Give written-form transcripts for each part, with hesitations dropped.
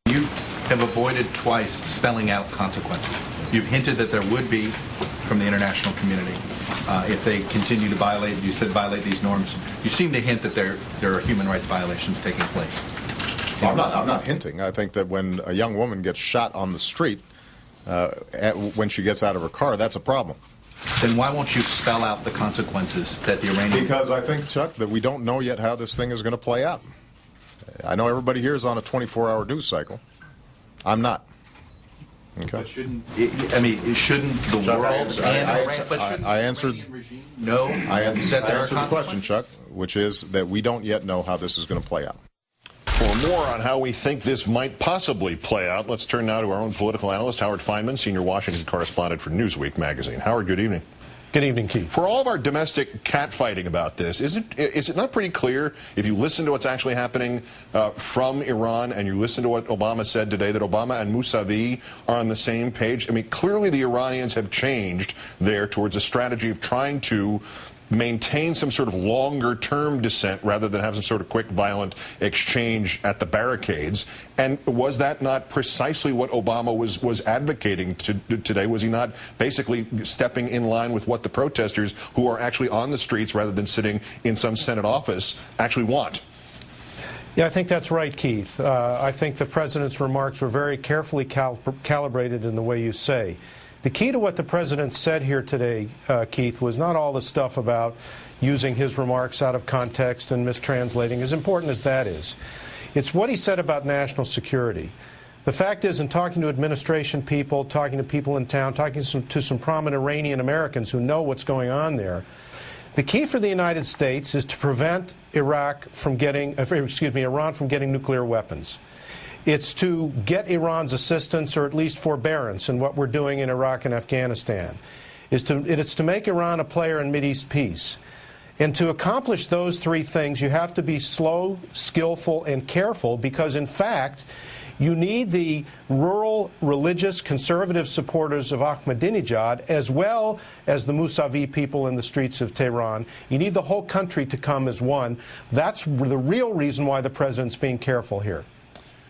You have avoided twice spelling out consequences. You've hinted that there would be from the international community if they continue to violate, you said violate these norms. You seem to hint that there are human rights violations taking place. I'm not hinting. I think that when a young woman gets shot on the street, when she gets out of her car, that's a problem. Then why won't you spell out the consequences that the Iranian... Because I think, Chuck, that we don't know yet how this thing is going to play out. I know everybody here is on a 24-hour news cycle. I'm not. Okay. But shouldn't the Chuck, world I answered the question, Chuck, which is that we don't yet know how this is going to play out. For more on how we think this might possibly play out, let's turn now to our own political analyst, Howard Fineman, senior Washington correspondent for Newsweek magazine. Howard, good evening. Good evening, Keith. For all of our domestic catfighting about this, is it not pretty clear, if you listen to what's actually happening from Iran and you listen to what Obama said today, that Obama and Mousavi are on the same page? I mean, clearly the Iranians have changed there towards a strategy of trying to maintain some sort of longer-term dissent rather than have some sort of quick, violent exchange at the barricades. And was that not precisely what Obama was advocating today? Was he not basically stepping in line with what the protesters, who are actually on the streets rather than sitting in some Senate office, actually want? Yeah, I think that's right, Keith. I think the president's remarks were very carefully calibrated in the way you say. The key to what the president said here today, Keith, was not all the stuff about using his remarks out of context and mistranslating, as important as that is. It's what he said about national security. The fact is, in talking to administration people, talking to people in town, talking to some prominent Iranian Americans who know what's going on there, the key for the United States is to prevent Iran from getting nuclear weapons. It's to get Iran's assistance, or at least forbearance, in what we're doing in Iraq and Afghanistan. It's to make Iran a player in Mideast peace. And to accomplish those three things, you have to be slow, skillful, and careful, because, in fact, you need the rural, religious, conservative supporters of Ahmadinejad, as well as the Mousavi people in the streets of Tehran. You need the whole country to come as one. That's the real reason why the president's being careful here.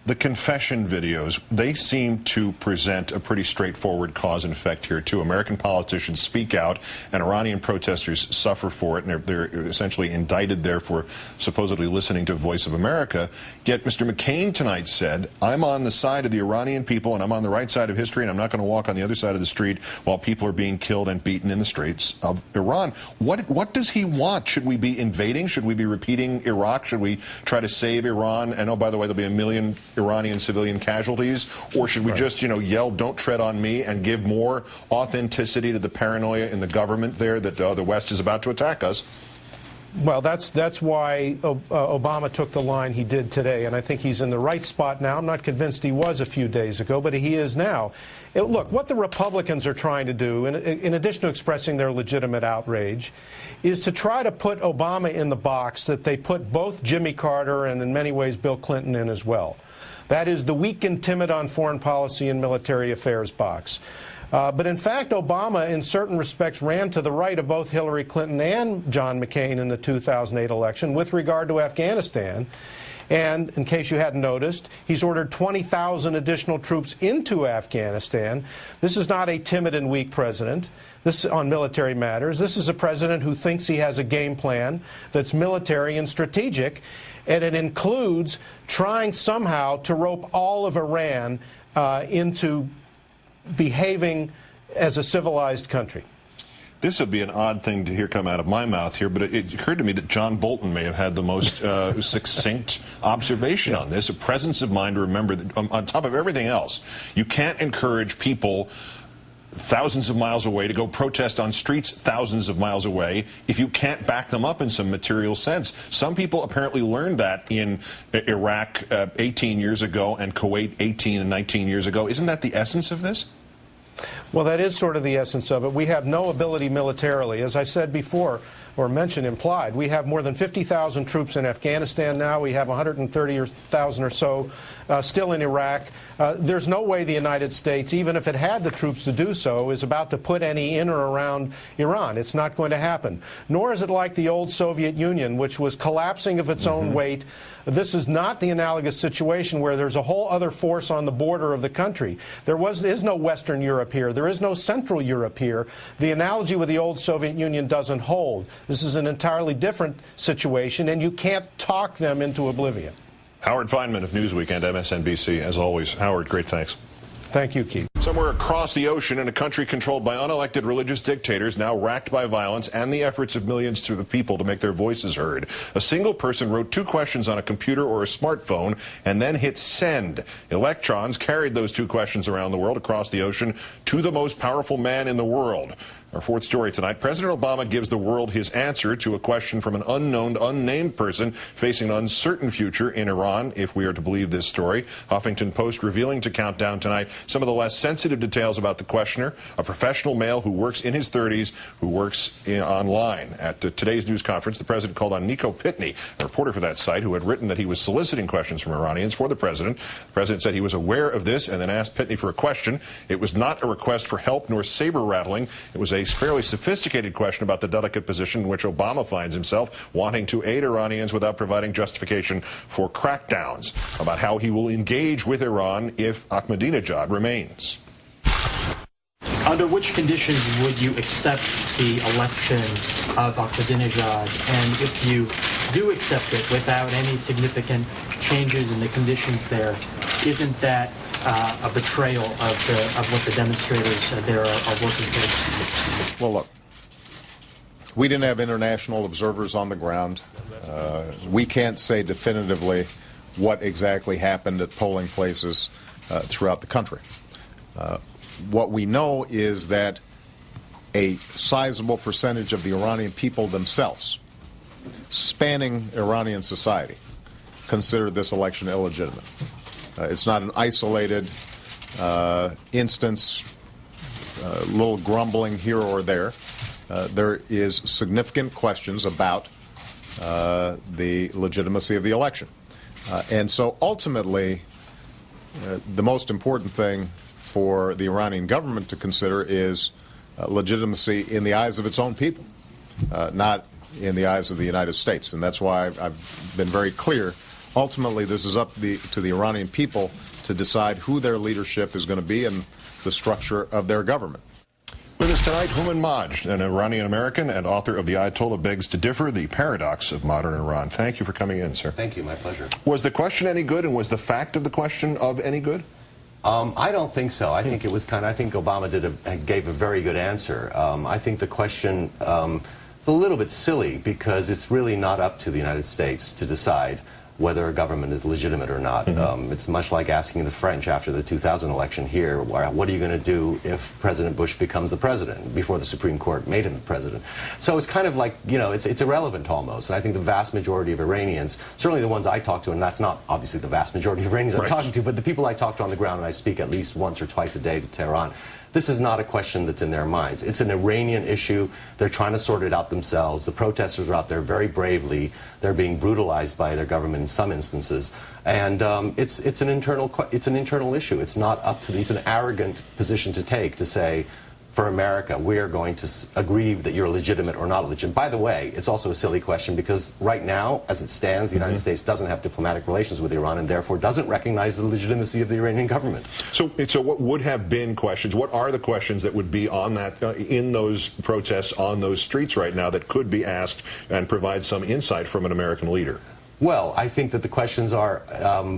The confession videos, they seem to present a pretty straightforward cause and effect here, too. American politicians speak out, and Iranian protesters suffer for it, and they're essentially indicted there for supposedly listening to Voice of America. Yet Mr. McCain tonight said, I'm on the side of the Iranian people, and I'm on the right side of history, and I'm not going to walk on the other side of the street while people are being killed and beaten in the streets of Iran. What does he want? Should we be invading? Should we be repeating Iraq? Should we try to save Iran? And, oh, by the way, there'll be 1 million Iranian civilian casualties? Or should we just, yell, don't tread on me, and give more authenticity to the paranoia in the government there that the West is about to attack us? Well, that's why Obama took the line he did today, and I think he's in the right spot now. I'm not convinced he was a few days ago, but he is now. Look, what the Republicans are trying to do, in addition to expressing their legitimate outrage, is to try to put Obama in the box that they put both Jimmy Carter and, in many ways, Bill Clinton in as well. That is the weak and timid on foreign policy and military affairs box. But in fact, Obama, in certain respects, ran to the right of both Hillary Clinton and John McCain in the 2008 election with regard to Afghanistan. And in case you hadn't noticed, he's ordered 20,000 additional troops into Afghanistan. This is not a timid and weak president. This on military matters. This is a president who thinks he has a game plan that's military and strategic, and it includes trying somehow to rope all of Iran into behaving as a civilized country. This would be an odd thing to hear come out of my mouth here, but it occurred to me that John Bolton may have had the most succinct observation on this, a presence of mind to remember that on top of everything else, you can't encourage people thousands of miles away to go protest on streets thousands of miles away if you can't back them up in some material sense. Some people apparently learned that in Iraq 18 years ago and Kuwait 18 and 19 years ago. Isn't that the essence of this? Well, that is sort of the essence of it. We have no ability militarily. As I said before, or mentioned implied, we have more than 50,000 troops in Afghanistan now. We have 130,000 or so still in Iraq. There's no way the United States, even if it had the troops to do so, is about to put any in or around Iran. It's not going to happen. Nor is it like the old Soviet Union, which was collapsing of its own weight. This is not the analogous situation where there's a whole other force on the border of the country. There is no Western Europe here. There is no Central Europe here. The analogy with the old Soviet Union doesn't hold. This is an entirely different situation, and you can't talk them into oblivion. Howard Fineman of Newsweek and MSNBC, as always. Howard, great thanks. Thank you, Keith. Somewhere across the ocean in a country controlled by unelected religious dictators, now racked by violence and the efforts of millions of people to make their voices heard, a single person wrote 2 questions on a computer or a smartphone and then hit send. Electrons carried those 2 questions around the world across the ocean to the most powerful man in the world. Our fourth story tonight, President Obama gives the world his answer to a question from an unknown, unnamed person facing an uncertain future in Iran, if we are to believe this story. Huffington Post revealing to Countdown tonight some of the less sensitive details about the questioner, a professional male who works in his 30s, who works online. At today's news conference, the president called on Nico Pitney, a reporter for that site, who had written that he was soliciting questions from Iranians for the president. The president said he was aware of this and then asked Pitney for a question. It was not a request for help nor saber rattling. It was a fairly sophisticated question about the delicate position in which Obama finds himself, wanting to aid Iranians without providing justification for crackdowns, about how he will engage with Iran if Ahmadinejad remains. Under which conditions would you accept the election of Ahmadinejad? And if you do accept it without any significant changes in the conditions there, isn't that a betrayal of what the demonstrators there are working towards? Well, look, we didn't have international observers on the ground. We can't say definitively what exactly happened at polling places throughout the country. What we know is that a sizable percentage of the Iranian people themselves, spanning Iranian society, considered this election illegitimate. It's not an isolated instance, little grumbling here or there. There is significant questions about the legitimacy of the election. And so ultimately, the most important thing for the Iranian government to consider is legitimacy in the eyes of its own people, not in the eyes of the United States. And that's why I've been very clear. Ultimately, this is up to the Iranian people to decide who their leadership is going to be and the structure of their government. With us tonight, Houman Majd, an Iranian-American and author of The Ayatollah Begs to Differ, The Paradox of Modern Iran. Thank you for coming in, sir. Thank you. My pleasure. Was the question any good, and was the fact of the question of any good? I don't think so. I think it was I think Obama gave a very good answer. I think the question is a little bit silly because it's really not up to the United States to decide whether a government is legitimate or not. It's much like asking the French after the 2000 election here, what are you going to do if President Bush becomes the president, before the Supreme Court made him the president. So it's kind of like, you know, it's irrelevant almost. And I think the vast majority of Iranians, certainly the ones I talk to, and that's not obviously the vast majority of Iranians I'm talking to, but the people I talk to on the ground, and I speak at least once or twice a day to Tehran, this is not a question that's in their minds. It's an Iranian issue. They're trying to sort it out themselves. The protesters are out there very bravely. They're being brutalized by their government in some instances. And it's an internal issue. It's not up to them. It's an arrogant position to take, to say, for America, we're going to agree that you're legitimate or not legitimate. By the way, it's also a silly question because right now, as it stands, the United States doesn't have diplomatic relations with Iran and therefore doesn't recognize the legitimacy of the Iranian government. So what would have been questions? What are the questions that would be on that, in those protests, on those streets right now that could be asked and provide some insight from an American leader? Well, I think that the questions are,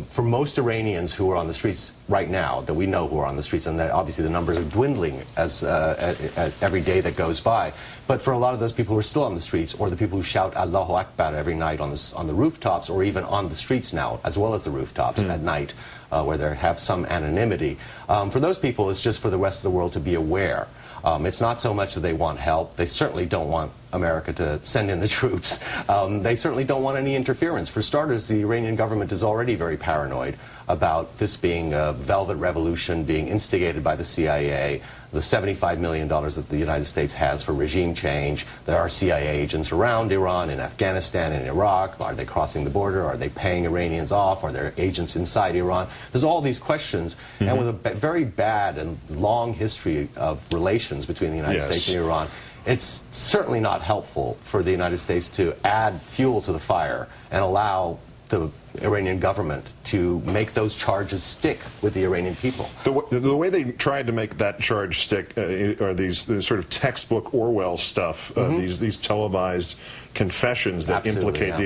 for most Iranians who are on the streets right now, that we know who are on the streets, and that obviously the numbers are dwindling as every day that goes by, but for a lot of those people who are still on the streets, or the people who shout Allahu Akbar every night on the rooftops, or even on the streets now, as well as the rooftops at night, where they have some anonymity, for those people it's just for the rest of the world to be aware. It's not so much that they want help. They certainly don't want America to send in the troops. They certainly don't want any interference. For starters, the Iranian government is already very paranoid about this being a velvet revolution being instigated by the CIA, the $75 million that the United States has for regime change. There are CIA agents around Iran, in Afghanistan, in Iraq. Are they crossing the border? Are they paying Iranians off? Are there agents inside Iran? There's all these questions, and with a very bad and long history of relations between the United States and Iran, it's certainly not helpful for the United States to add fuel to the fire and allow the Iranian government to make those charges stick with the Iranian people. The way they tried to make that charge stick are these sort of textbook Orwell stuff, these televised confessions that implicate the